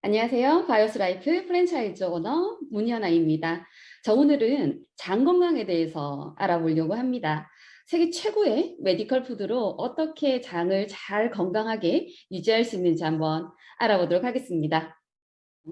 안녕하세요. 바이오스 라이프 프랜차이즈 오너 문현아입니다. 자, 오늘은 장 건강에 대해서 알아보려고 합니다. 세계 최고의 메디컬 푸드로 어떻게 장을 잘 건강하게 유지할 수 있는지 한번 알아보도록 하겠습니다.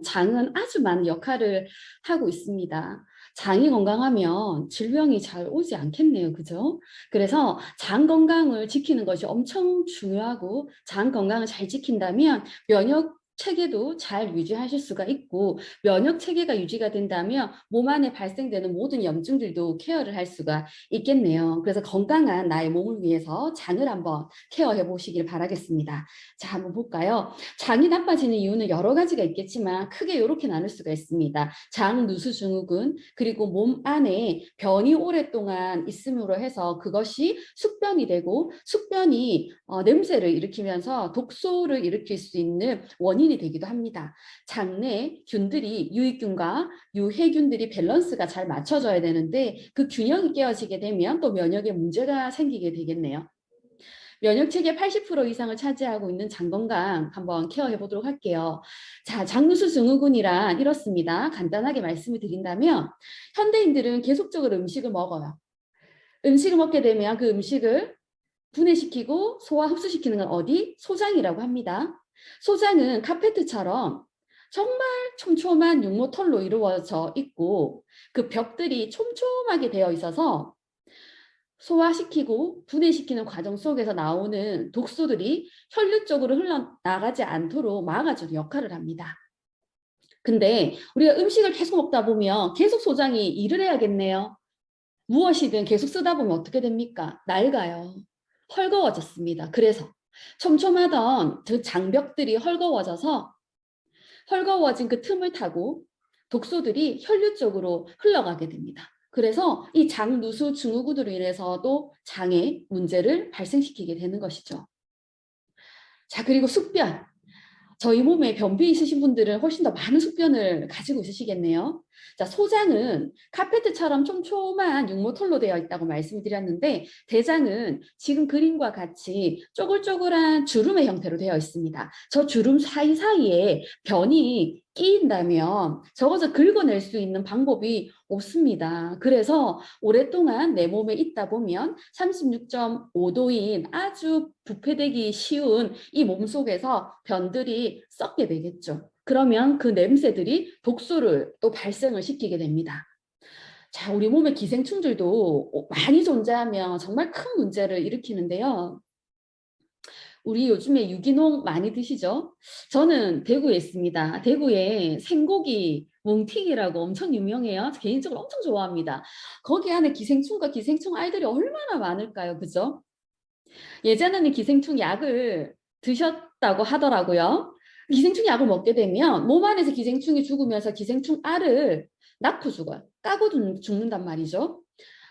장은 아주 많은 역할을 하고 있습니다. 장이 건강하면 질병이 잘 오지 않겠네요. 그죠? 그래서 장 건강을 지키는 것이 엄청 중요하고 장 건강을 잘 지킨다면 면역 체계도 잘 유지하실 수가 있고 면역 체계가 유지가 된다면 몸 안에 발생되는 모든 염증들도 케어를 할 수가 있겠네요. 그래서 건강한 나의 몸을 위해서 장을 한번 케어해 보시길 바라겠습니다. 자, 한번 볼까요? 장이 나빠지는 이유는 여러 가지가 있겠지만 크게 이렇게 나눌 수가 있습니다. 장, 누수 증후군, 그리고 몸 안에 변이 오랫동안 있음으로 해서 그것이 숙변이 되고 숙변이 냄새를 일으키면서 독소를 일으킬 수 있는 원인이 되기도 합니다. 장내 균들이 유익균과 유해균들이 밸런스가 잘 맞춰져야 되는데 그 균형이 깨어지게 되면 또 면역에 문제가 생기게 되겠네요. 면역체계 80% 이상을 차지하고 있는 장 건강 한번 케어해 보도록 할게요. 자, 장누수 증후군이란 이렇습니다. 간단하게 말씀을 드린다면 현대인들은 계속적으로 음식을 먹어요. 음식을 먹게 되면 그 음식을 분해시키고 소화 흡수시키는 건 어디? 소장이라고 합니다. 소장은 카페트처럼 정말 촘촘한 육모털로 이루어져 있고 그 벽들이 촘촘하게 되어 있어서 소화시키고 분해시키는 과정 속에서 나오는 독소들이 혈류 쪽으로 흘러나가지 않도록 막아주는 역할을 합니다. 근데 우리가 음식을 계속 먹다 보면 계속 소장이 일을 해야겠네요. 무엇이든 계속 쓰다 보면 어떻게 됩니까? 낡아요. 헐거워졌습니다. 그래서 촘촘하던 그 장벽들이 헐거워진 그 틈을 타고 독소들이 혈류 쪽으로 흘러가게 됩니다. 그래서 이 장누수 증후군으로 인해서도 장에 문제를 발생시키게 되는 것이죠. 자, 그리고 숙변. 저희 몸에 변비 있으신 분들은 훨씬 더 많은 숙변을 가지고 있으시겠네요. 자, 소장은 카페트처럼 촘촘한 육모털로 되어 있다고 말씀드렸는데 대장은 지금 그림과 같이 쪼글쪼글한 주름의 형태로 되어 있습니다. 저 주름 사이사이에 변이 끼인다면 적어서 긁어낼 수 있는 방법이 없습니다. 그래서 오랫동안 내 몸에 있다 보면 36.5도인 아주 부패되기 쉬운 이 몸속에서 변들이 썩게 되겠죠. 그러면 그 냄새들이 독소를 또 발생을 시키게 됩니다. 자, 우리 몸의 기생충들도 많이 존재하면 정말 큰 문제를 일으키는데요. 우리 요즘에 유기농 많이 드시죠? 저는 대구에 있습니다. 대구에 생고기 뭉튀기라고 엄청 유명해요. 개인적으로 엄청 좋아합니다. 거기 안에 기생충과 기생충 알들이 얼마나 많을까요? 그죠? 예전에는 기생충 약을 드셨다고 하더라고요. 기생충 약을 먹게 되면 몸 안에서 기생충이 죽으면서 기생충 알을 낳고 죽어요. 까고 죽는단 말이죠.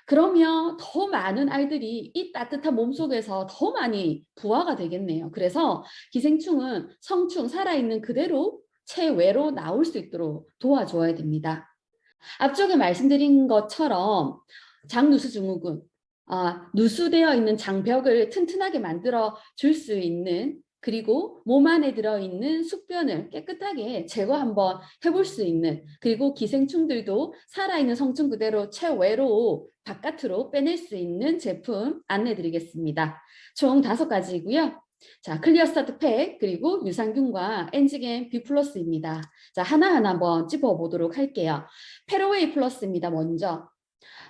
그러면 더 많은 알들이 이 따뜻한 몸속에서 더 많이 부화가 되겠네요. 그래서 기생충은 성충 살아있는 그대로 체외로 나올 수 있도록 도와줘야 됩니다. 앞쪽에 말씀드린 것처럼 장누수 증후군, 누수되어 있는 장벽을 튼튼하게 만들어 줄 수 있는 그리고 몸 안에 들어있는 숙변을 깨끗하게 제거 한번 해볼 수 있는 그리고 기생충들도 살아있는 성충 그대로 체외로 바깥으로 빼낼 수 있는 제품 안내 드리겠습니다. 총 5가지이고요. 자, 클리어 스타트 팩 그리고 유산균과 엔지겐 B 플러스입니다. 자, 하나하나 한번 짚어보도록 할게요. 페로웨이 플러스입니다. 먼저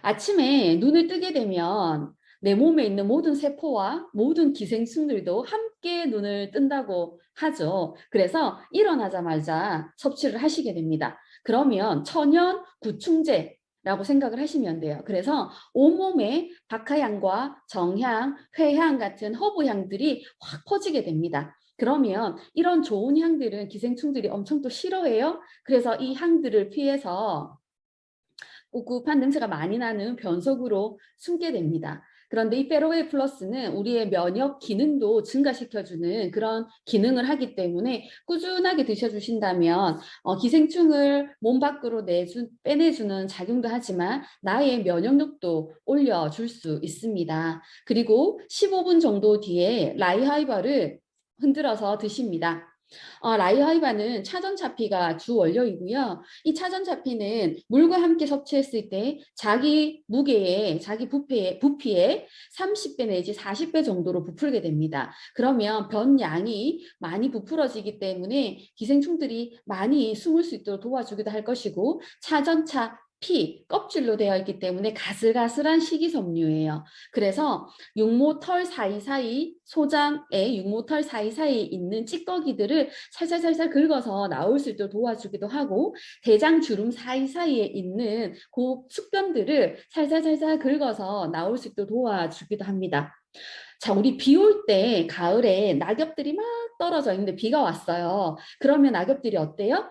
아침에 눈을 뜨게 되면 내 몸에 있는 모든 세포와 모든 기생충들도 함께 눈을 뜬다고 하죠. 그래서 일어나자마자 섭취를 하시게 됩니다. 그러면 천연 구충제라고 생각을 하시면 돼요. 그래서 온몸에 박하향과 정향, 회향 같은 허브 향들이 확 퍼지게 됩니다. 그러면 이런 좋은 향들은 기생충들이 엄청 또 싫어해요. 그래서 이 향들을 피해서 꿉꿉한 냄새가 많이 나는 변속으로 숨게 됩니다. 그런데 이 페로웨이 플러스는 우리의 면역 기능도 증가시켜주는 그런 기능을 하기 때문에 꾸준하게 드셔주신다면 기생충을 몸 밖으로 빼내주는 작용도 하지만 나의 면역력도 올려줄 수 있습니다. 그리고 15분 정도 뒤에 라이하이버를 흔들어서 드십니다. 라이하이바는 차전차피가 주 원료이고요. 이 차전차피는 물과 함께 섭취했을 때 자기 무게의 자기 부피의 30배 내지 40배 정도로 부풀게 됩니다. 그러면 변양이 많이 부풀어지기 때문에 기생충들이 많이 숨을 수 있도록 도와주기도 할 것이고, 차전차 피, 껍질로 되어 있기 때문에 가슬가슬한 식이섬유예요. 그래서 육모털 사이사이, 소장의 육모털 사이사이 있는 찌꺼기들을 살살살살 긁어서 나올 수 있도록 도와주기도 하고, 대장 주름 사이사이에 있는 그 숙변들을 살살살살 긁어서 나올 수 있도록 도와주기도 합니다. 자, 우리 비 올 때 가을에 낙엽들이 막 떨어져 있는데 비가 왔어요. 그러면 낙엽들이 어때요?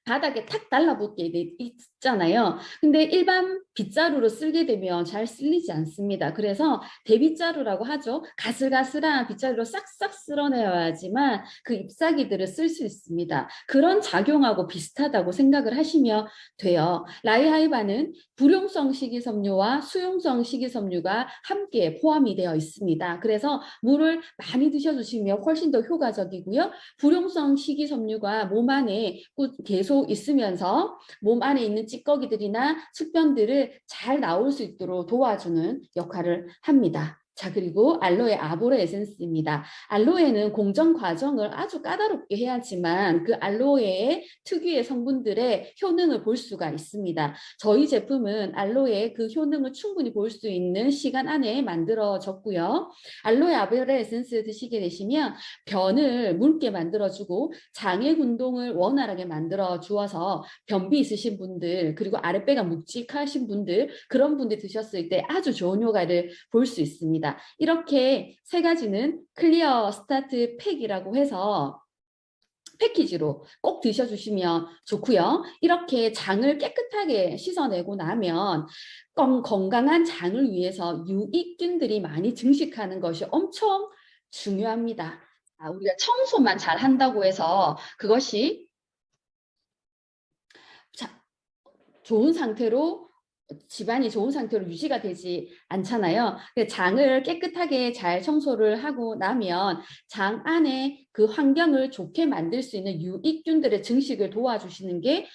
바닥에 탁 달라붙게 있잖아요. 근데 일반 빗자루로 쓸게 되면 잘 쓸리지 않습니다. 그래서 대빗자루라고 하죠. 가슬가슬한 빗자루로 싹싹 쓸어내야지만 그 잎사귀들을 쓸 수 있습니다. 그런 작용하고 비슷하다고 생각을 하시면 돼요. 라이하이바는 불용성 식이섬유와 수용성 식이섬유가 함께 포함이 되어 있습니다. 그래서 물을 많이 드셔주시면 훨씬 더 효과적이고요. 불용성 식이섬유가 몸 안에 계속 있으면서 몸 안에 있는 찌꺼기들이나 숙변들을 잘 나올 수 있도록 도와주는 역할을 합니다. 자, 그리고 알로에 아보레 에센스입니다. 알로에는 공정 과정을 아주 까다롭게 해야지만 그 알로에의 특유의 성분들의 효능을 볼 수가 있습니다. 저희 제품은 알로에의 그 효능을 충분히 볼 수 있는 시간 안에 만들어졌고요. 알로에 아보레 에센스 드시게 되시면 변을 묽게 만들어주고 장의 운동을 원활하게 만들어 주어서 변비 있으신 분들, 그리고 아랫배가 묵직하신 분들, 그런 분들 드셨을 때 아주 좋은 효과를 볼 수 있습니다. 이렇게 세 가지는 클리어 스타트 팩이라고 해서 패키지로 꼭 드셔주시면 좋고요. 이렇게 장을 깨끗하게 씻어내고 나면 건강한 장을 위해서 유익균들이 많이 증식하는 것이 엄청 중요합니다. 우리가 청소만 잘 한다고 해서 그것이 좋은 상태로, 집안이 좋은 상태로 유지가 되지 않잖아요. 장을 깨끗하게 잘 청소를 하고 나면 장 안에 그 환경을 좋게 만들 수 있는 유익균들의 증식을 도와주는 게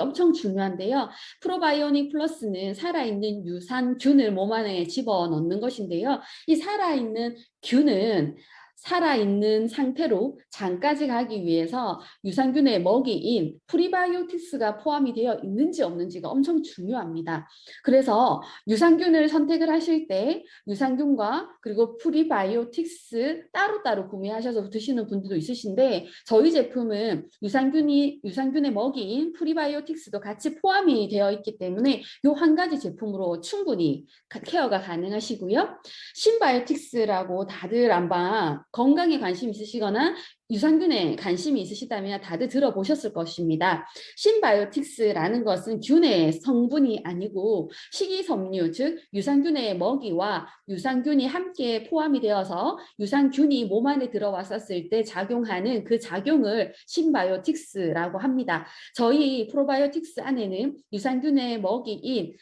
엄청 중요한데요. 프로바이오닉 플러스는 살아있는 유산균을 몸 안에 집어넣는 것인데요. 이 살아있는 균은 살아있는 상태로 장까지 가기 위해서 유산균의 먹이인 프리바이오틱스가 포함이 되어 있는지 없는지가 엄청 중요합니다. 그래서 유산균을 선택을 하실 때 유산균과 그리고 프리바이오틱스 따로따로 구매하셔서 드시는 분들도 있으신데, 저희 제품은 유산균의 먹이인 프리바이오틱스도 같이 포함이 되어 있기 때문에 이 한 가지 제품으로 충분히 케어가 가능하시고요. 신바이오틱스라고 다들 아마 건강에 관심 있으시거나 유산균에 관심이 있으시다면 다들 들어보셨을 것입니다. 신바이오틱스라는 것은 균의 성분이 아니고 식이섬유, 즉 유산균의 먹이와 유산균이 함께 포함이 되어서 유산균이 몸 안에 들어왔었을 때 작용하는 그 작용을 신바이오틱스라고 합니다. 저희 프로바이오틱스 안에는 유산균의 먹이인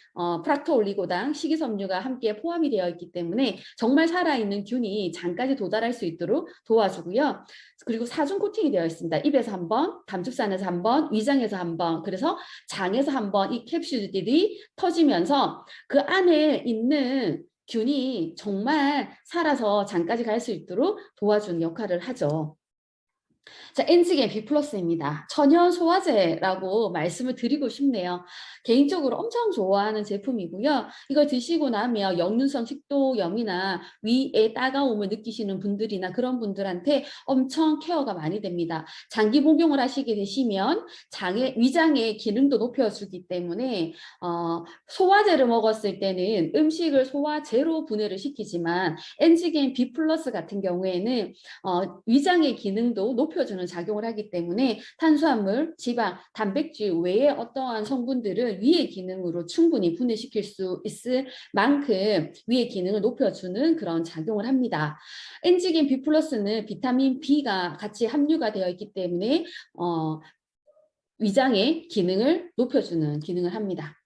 프락토올리고당, 식이섬유가 함께 포함이 되어 있기 때문에 정말 살아있는 균이 장까지 도달할 수 있도록 도와주고요. 그리고 4중 코팅이 되어 있습니다. 입에서 한 번, 담축산에서 한 번, 위장에서 한 번, 그래서 장에서 한 번 이 캡슐들이 터지면서 그 안에 있는 균이 정말 살아서 장까지 갈 수 있도록 도와주는 역할을 하죠. 자, 엔지겐 B 플러스입니다. 천연 소화제라고 말씀을 드리고 싶네요. 개인적으로 엄청 좋아하는 제품이고요. 이걸 드시고 나면 역류성 식도염이나 위에 따가움을 느끼시는 분들이나 그런 분들한테 엄청 케어가 많이 됩니다. 장기 복용을 하시게 되시면 위장의 기능도 높여주기 때문에 소화제를 먹었을 때는 음식을 소화제로 분해를 시키지만 엔지겐 B 플러스 같은 경우에는 위장의 기능도 높여주는 작용을 하기 때문에 탄수화물, 지방, 단백질 외에 어떠한 성분들을 위의 기능으로 충분히 분해시킬 수 있을 만큼 위의 기능을 높여주는 그런 작용을 합니다. 엔지겐 B 플러스는 비타민 B가 같이 함유가 되어 있기 때문에 위장의 기능을 높여주는 기능을 합니다.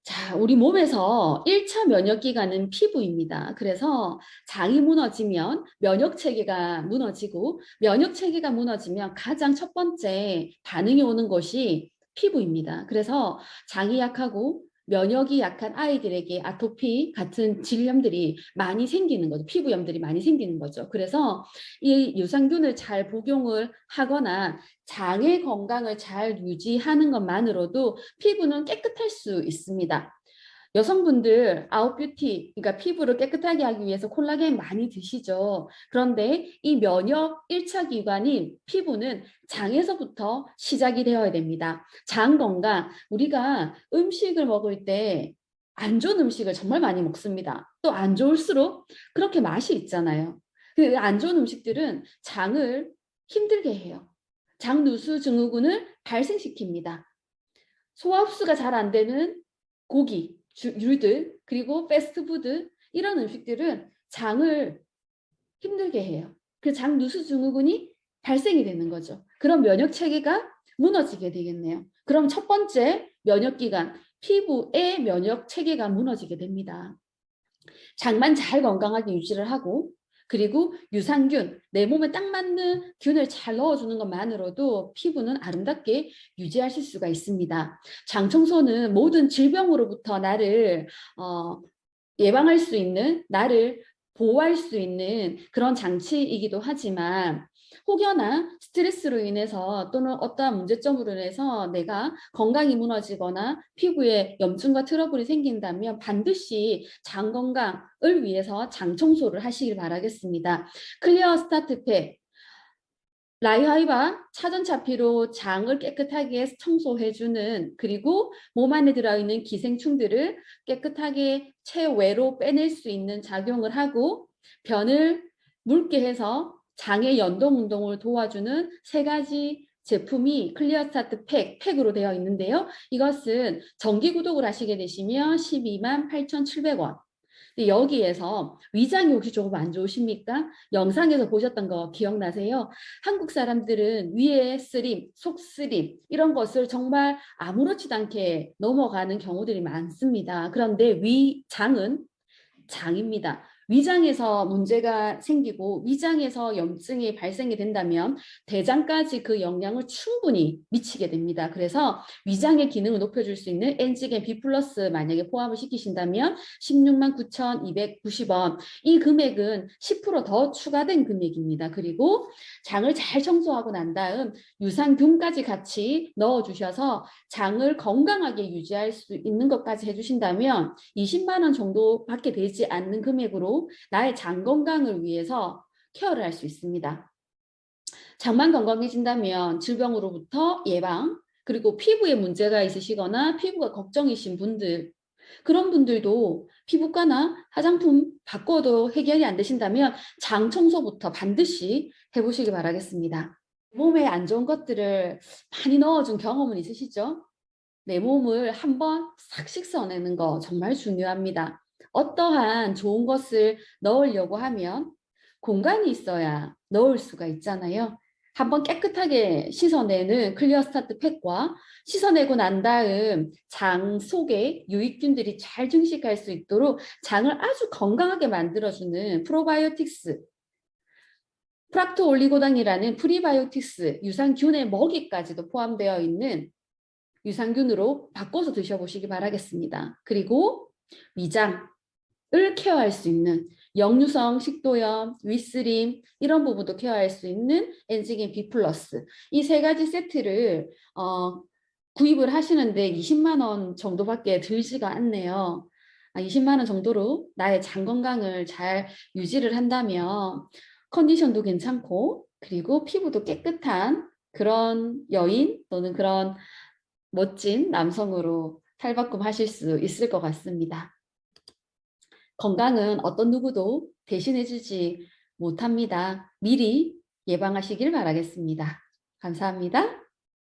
자, 우리 몸에서 1차 면역기관은 피부입니다. 그래서 장이 무너지면 면역체계가 무너지고 면역체계가 무너지면 가장 첫 번째 반응이 오는 것이 피부입니다. 그래서 장이 약하고 면역이 약한 아이들에게 아토피 같은 질염들이 많이 생기는 거죠. 피부염들이 많이 생기는 거죠. 그래서 이 유산균을 잘 복용을 하거나 장의 건강을 잘 유지하는 것만으로도 피부는 깨끗할 수 있습니다. 여성분들 아웃뷰티, 그러니까 피부를 깨끗하게 하기 위해서 콜라겐 많이 드시죠. 그런데 이 면역 1차 기관인 피부는 장에서부터 시작이 되어야 됩니다. 장 건강, 우리가 음식을 먹을 때 안 좋은 음식을 정말 많이 먹습니다. 또 안 좋을수록 그렇게 맛이 있잖아요. 그 안 좋은 음식들은 장을 힘들게 해요. 장 누수 증후군을 발생시킵니다. 소화 흡수가 잘 안 되는 고기, 류들, 그리고 패스트푸드 이런 음식들은 장을 힘들게 해요. 그 장 누수 증후군이 발생이 되는 거죠. 그럼 면역 체계가 무너지게 되겠네요. 그럼 첫 번째 면역기관, 피부의 면역 체계가 무너지게 됩니다. 장만 잘 건강하게 유지를 하고 그리고 유산균, 내 몸에 딱 맞는 균을 잘 넣어주는 것만으로도 피부는 아름답게 유지하실 수가 있습니다. 장 청소는 모든 질병으로부터 나를 예방할 수 있는, 나를 보호할 수 있는 그런 장치이기도 하지만 혹여나 스트레스로 인해서 또는 어떠한 문제점으로 인해서 내가 건강이 무너지거나 피부에 염증과 트러블이 생긴다면 반드시 장 건강을 위해서 장 청소를 하시길 바라겠습니다. 클리어 스타트 팩, 라이하이바 차전차피로 장을 깨끗하게 청소해주는, 그리고 몸 안에 들어있는 기생충들을 깨끗하게 체외로 빼낼 수 있는 작용을 하고 변을 묽게 해서 장의 연동 운동을 도와주는 세 가지 제품이 클리어 스타트 팩으로 되어 있는데요. 이것은 정기 구독을 하시게 되시면 12만 8,700원. 여기에서 위장이 혹시 조금 안 좋으십니까? 영상에서 보셨던 거 기억나세요? 한국 사람들은 위에 쓰림, 속쓰림 이런 것을 정말 아무렇지도 않게 넘어가는 경우들이 많습니다. 그런데 위장은 장입니다. 위장에서 문제가 생기고 위장에서 염증이 발생이 된다면 대장까지 그 영향을 충분히 미치게 됩니다. 그래서 위장의 기능을 높여줄 수 있는 엔지겐 B 플러스 만약에 포함을 시키신다면 16만 9,290원, 이 금액은 10%더 추가된 금액입니다. 그리고 장을 잘 청소하고 난 다음 유산균까지 같이 넣어주셔서 장을 건강하게 유지할 수 있는 것까지 해주신다면 20만 원 정도 밖에 되지 않는 금액으로 나의 장 건강을 위해서 케어를 할 수 있습니다. 장만 건강해진다면 질병으로부터 예방, 그리고 피부에 문제가 있으시거나 피부가 걱정이신 분들, 그런 분들도 피부과나 화장품 바꿔도 해결이 안 되신다면 장 청소부터 반드시 해보시기 바라겠습니다. 몸에 안 좋은 것들을 많이 넣어준 경험은 있으시죠? 내 몸을 한번 싹 씻어내는 거 정말 중요합니다. 어떠한 좋은 것을 넣으려고 하면 공간이 있어야 넣을 수가 있잖아요. 한번 깨끗하게 씻어내는 클리어 스타트 팩과 씻어내고 난 다음 장 속에 유익균들이 잘 증식할 수 있도록 장을 아주 건강하게 만들어주는 프로바이오틱스, 프락토 올리고당이라는 프리바이오틱스 유산균의 먹이까지도 포함되어 있는 유산균으로 바꿔서 드셔보시기 바라겠습니다. 그리고 위장을 케어할 수 있는 역류성 식도염, 위스림 이런 부분도 케어할 수 있는 엔지겐 B 플러스, 이 세 가지 세트를 구입을 하시는데 20만 원 정도밖에 들지가 않네요. 20만 원 정도로 나의 장 건강을 잘 유지를 한다면 컨디션도 괜찮고 그리고 피부도 깨끗한 그런 여인 또는 그런 멋진 남성으로 탈바꿈하실 수 있을 것 같습니다. 건강은 어떤 누구도 대신해주지 못합니다. 미리 예방하시길 바라겠습니다. 감사합니다.